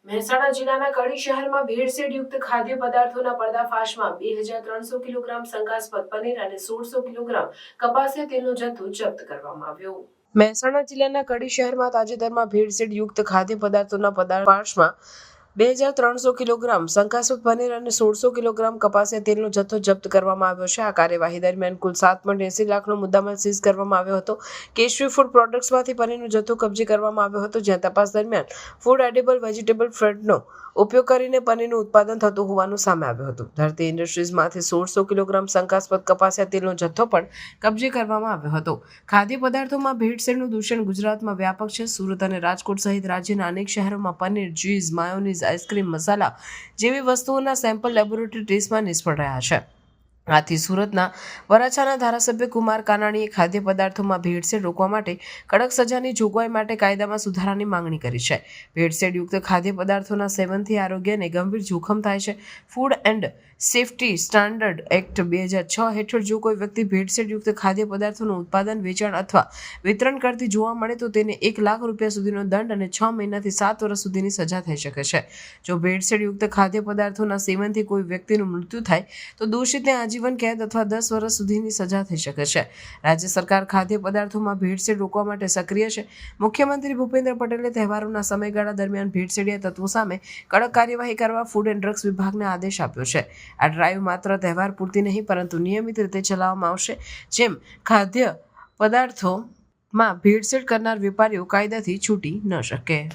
મહેસાણા જિલ્લાના કડી શહેરમાં ભેળસેળ યુક્ત ખાદ્ય પદાર્થોના પર્દાફાશમાં 2300 કિલોગ્રામ શંકાસ્પદ પનીર અને 1600 કિલોગ્રામ કપાસિયા તેલનો જથ્થો જપ્ત કરવામાં આવ્યો। મહેસાણા જિલ્લાના કડી શહેરમાં તાજેતરમાં ભેળસેળ યુક્ત ખાદ્ય પદાર્થોના પર્દાફાશમાં 2300 કિલોગ્રામ શંકાસ્પદ પનીર અને 1600 કિલોગ્રામ કપાસિયા તેલનો જથ્થો જપ્ત કરવામાં આવ્યો છે। આ કાર્યવાહી દરમિયાન કુલ 7.80 લાખનો મુદ્દામાલ સીઝ કરવામાં આવ્યો હતો। કેશરી ફૂડ પ્રોડક્ટ્સમાંથી પનીરનો જથ્થો કબજે કરવામાં આવ્યો હતો, જ્યાં તપાસ દરમિયાન ફૂડ એડિબલ વેજીટેબલ ફેટનો ઉપયોગ કરીને પનીરનું ઉત્પાદન થતું હોવાનું સામે આવ્યું હતું। ધરતી ઇન્ડસ્ટ્રીઝમાંથી 1600 કિલોગ્રામ શંકાસ્પદ કપાસિયા તેલનો જથ્થો પણ કબજે કરવામાં આવ્યો હતો। ખાદ્ય પદાર્થોમાં ભેળસેળનું દૂષણ ગુજરાતમાં વ્યાપક છે। સુરત અને રાજકોટ સહિત રાજ્યના અનેક શહેરોમાં પનીર, ચીઝ, માયોનીઝ, આઈસ્ક્રીમ, મસાલા જેવી વસ્તુઓના સેમ્પલ લેબોરેટરી ટેસ્ટમાં નિષ્ફળ રહ્યા છે। આથી સુરતના વરાછાના ધારાસભ્ય કુમાર કાનાણીએ ખાદ્ય પદાર્થોમાં ભેળસેળ રોકવા માટે કડક સજાની જોગવાઈ માટે કાયદામાં સુધારાની માંગણી કરી છે। ભેળસેળયુક્ત ખાદ્ય પદાર્થોના સેવનથી આરોગ્યને ગંભીર જોખમ થાય છે। Food and safety standard act 2006 હેઠળ જો કોઈ વ્યક્તિ ભેળસેળયુક્ત ખાદ્ય પદાર્થોનું ઉત્પાદન, વેચાણ અથવા વિતરણ કરતી જોવા મળે તો તેને 1 લાખ રૂપિયા સુધીનો દંડ અને 6 મહિનાથી 7 વર્ષ સુધીની સજા થઈ શકે છે। જો ભેળસેળયુક્ત ખાદ્ય પદાર્થોના સેવનથી કોઈ વ્યક્તિનું મૃત્યુ થાય તો દોષિતને આજીવન કેદ અથવા 10 વર્ષ સુધીની સજા થઈ શકે છે। રાજ્ય સરકાર ખાદ્ય પદાર્થોમાં ભેળસેળ રોકવા માટે સક્રિય છે। મુખ્યમંત્રી ભૂપેન્દ્ર પટેલે તહેવારોના સમયગાળા દરમિયાન ભેળસેળિયા તત્વો સામે કડક કાર્યવાહી કરવા ફૂડ એન્ડ ડ્રગ્સ વિભાગને આદેશ આપ્યો છે। આ ડ્રાઈવ માત્ર તહેવાર પૂરતી નહીં પરંતુ નિયમિત રીતે ચલાવવામાં આવશે, જેમ ખાદ્ય પદાર્થોમાં ભેળસેળ કરનાર વેપારીઓ કાયદાથી છૂટી ન શકે।